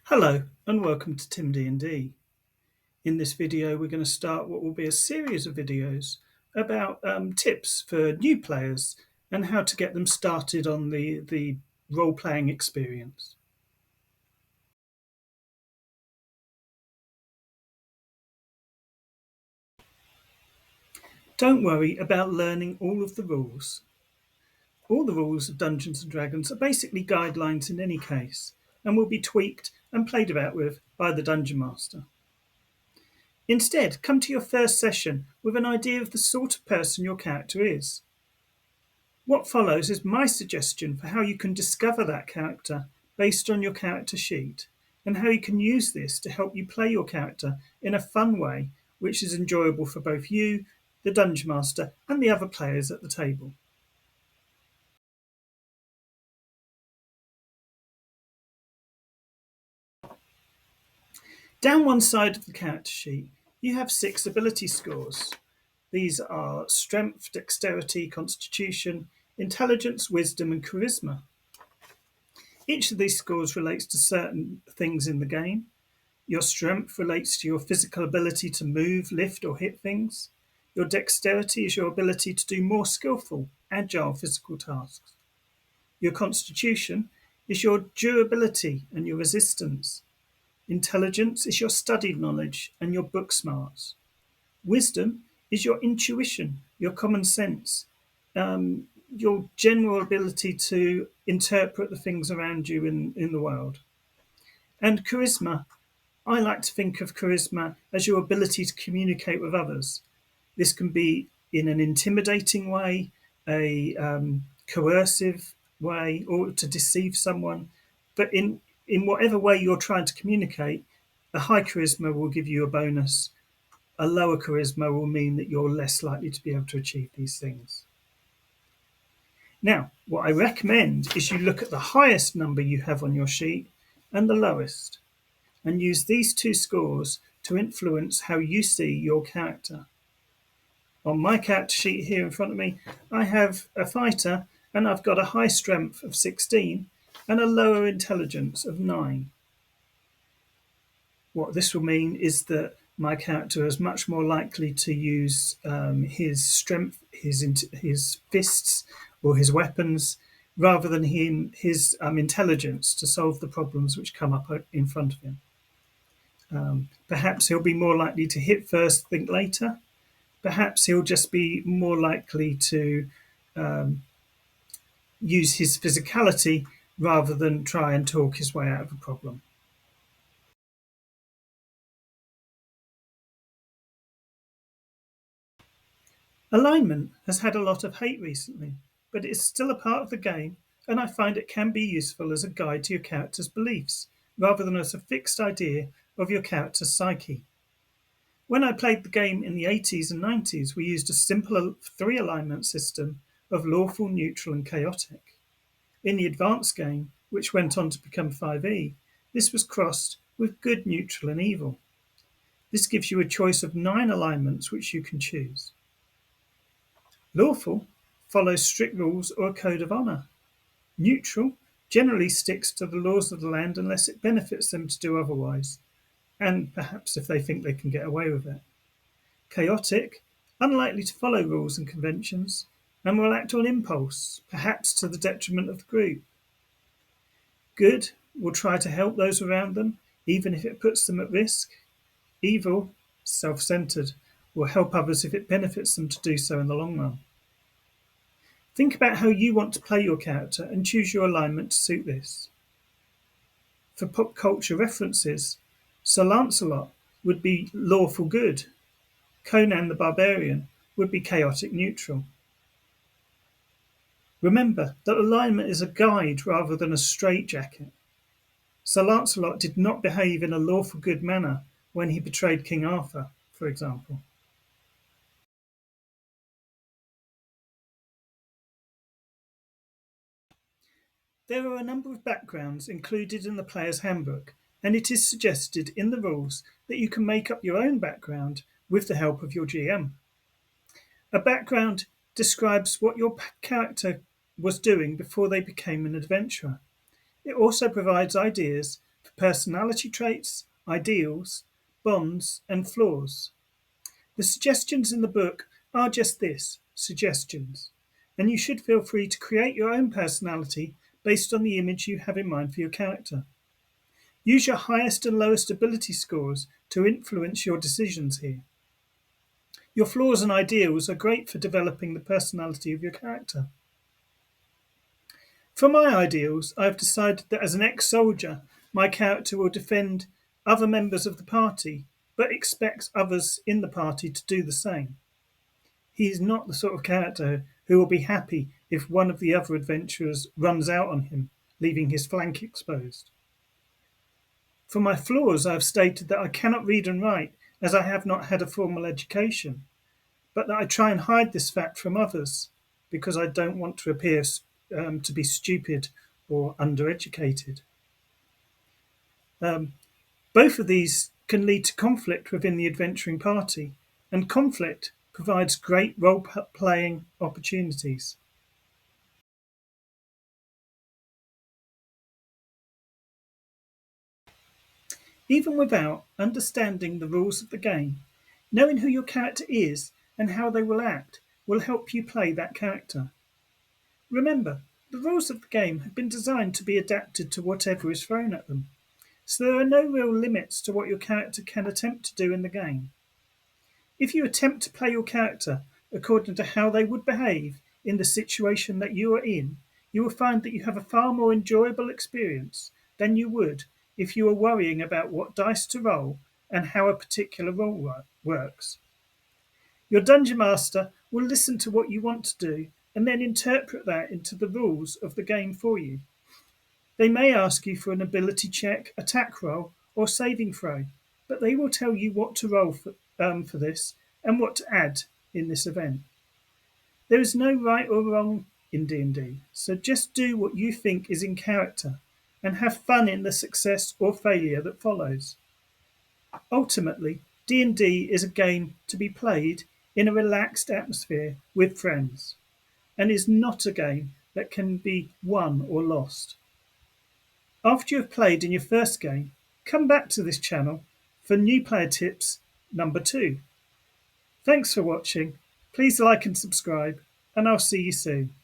Hello and welcome to TIM-DND. In this video we're going to start what will be a series of videos about tips for new players and how to get them started on the role-playing experience. Don't worry about learning all of the rules. All the rules of Dungeons & Dragons are basically guidelines in any case and will be tweaked and played about with by the Dungeon Master. Instead, come to your first session with an idea of the sort of person your character is. What follows is my suggestion for how you can discover that character based on your character sheet, and how you can use this to help you play your character in a fun way which is enjoyable for both you, the Dungeon Master, and the other players at the table. Down one side of the character sheet, you have 6 ability scores. These are Strength, Dexterity, Constitution, Intelligence, Wisdom, and Charisma. Each of these scores relates to certain things in the game. Your strength relates to your physical ability to move, lift, or hit things. Your dexterity is your ability to do more skillful, agile physical tasks. Your constitution is your durability and your resistance. Intelligence is your studied knowledge and your book smarts. Wisdom is your intuition, your common sense, your general ability to interpret the things around you in the world. And charisma, I like to think of charisma as your ability to communicate with others. This can be in an intimidating way, a coercive way, or to deceive someone. But in whatever way you're trying to communicate, a high charisma will give you a bonus. A lower charisma will mean that you're less likely to be able to achieve these things. Now, what I recommend is you look at the highest number you have on your sheet and the lowest, and use these 2 scores to influence how you see your character. On my character sheet here in front of me, I have a fighter and I've got a high strength of 16 and a lower intelligence of 9. What this will mean is that my character is much more likely to use his strength, his fists, or his weapons, rather than his intelligence to solve the problems which come up in front of him. Perhaps he'll be more likely to hit first, think later. Perhaps he'll just be more likely to use his physicality rather than try and talk his way out of a problem. Alignment has had a lot of hate recently, but it is still a part of the game, and I find it can be useful as a guide to your character's beliefs, rather than as a fixed idea of your character's psyche. When I played the game in the 80s and 90s, we used a simple 3 alignment system of lawful, neutral, and chaotic. In the advanced game, which went on to become 5e, this was crossed with good, neutral, and evil. This gives you a choice of 9 alignments which you can choose. Lawful follows strict rules or a code of honour. Neutral generally sticks to the laws of the land unless it benefits them to do otherwise, and perhaps if they think they can get away with it. Chaotic, unlikely to follow rules and conventions, and will act on impulse, perhaps to the detriment of the group. Good will try to help those around them, even if it puts them at risk. Evil, self-centered, will help others if it benefits them to do so in the long run. Think about how you want to play your character and choose your alignment to suit this. For pop culture references, Sir Lancelot would be lawful good. Conan the Barbarian would be chaotic neutral. Remember that alignment is a guide rather than a straitjacket. Sir Lancelot did not behave in a lawful good manner when he betrayed King Arthur, for example. There are a number of backgrounds included in the player's handbook, and it is suggested in the rules that you can make up your own background with the help of your GM. A background describes what your character was doing before they became an adventurer. It also provides ideas for personality traits, ideals, bonds, and flaws. The suggestions in the book are just this, suggestions, and you should feel free to create your own personality based on the image you have in mind for your character. Use your highest and lowest ability scores to influence your decisions here. Your flaws and ideals are great for developing the personality of your character. For my ideals, I have decided that as an ex-soldier, my character will defend other members of the party, but expects others in the party to do the same. He is not the sort of character who will be happy if one of the other adventurers runs out on him, leaving his flank exposed. For my flaws, I have stated that I cannot read and write as I have not had a formal education, but that I try and hide this fact from others because I don't want to appear to be stupid or undereducated. Both of these can lead to conflict within the adventuring party, and conflict provides great role-playing opportunities. Even without understanding the rules of the game, knowing who your character is and how they will act will help you play that character. Remember, the rules of the game have been designed to be adapted to whatever is thrown at them, so there are no real limits to what your character can attempt to do in the game. If you attempt to play your character according to how they would behave in the situation that you are in, you will find that you have a far more enjoyable experience than you would if you were worrying about what dice to roll and how a particular role works. Your dungeon master will listen to what you want to do and then interpret that into the rules of the game for you. They may ask you for an ability check, attack roll, or saving throw, but they will tell you what to roll for this and what to add in this event. There is no right or wrong in D&D, so just do what you think is in character and have fun in the success or failure that follows. Ultimately, D&D is a game to be played in a relaxed atmosphere with friends, and is not a game that can be won or lost. After you have played in your first game, come back to this channel for new player tips number 2. Thanks for watching. Please like and subscribe, and I'll see you soon.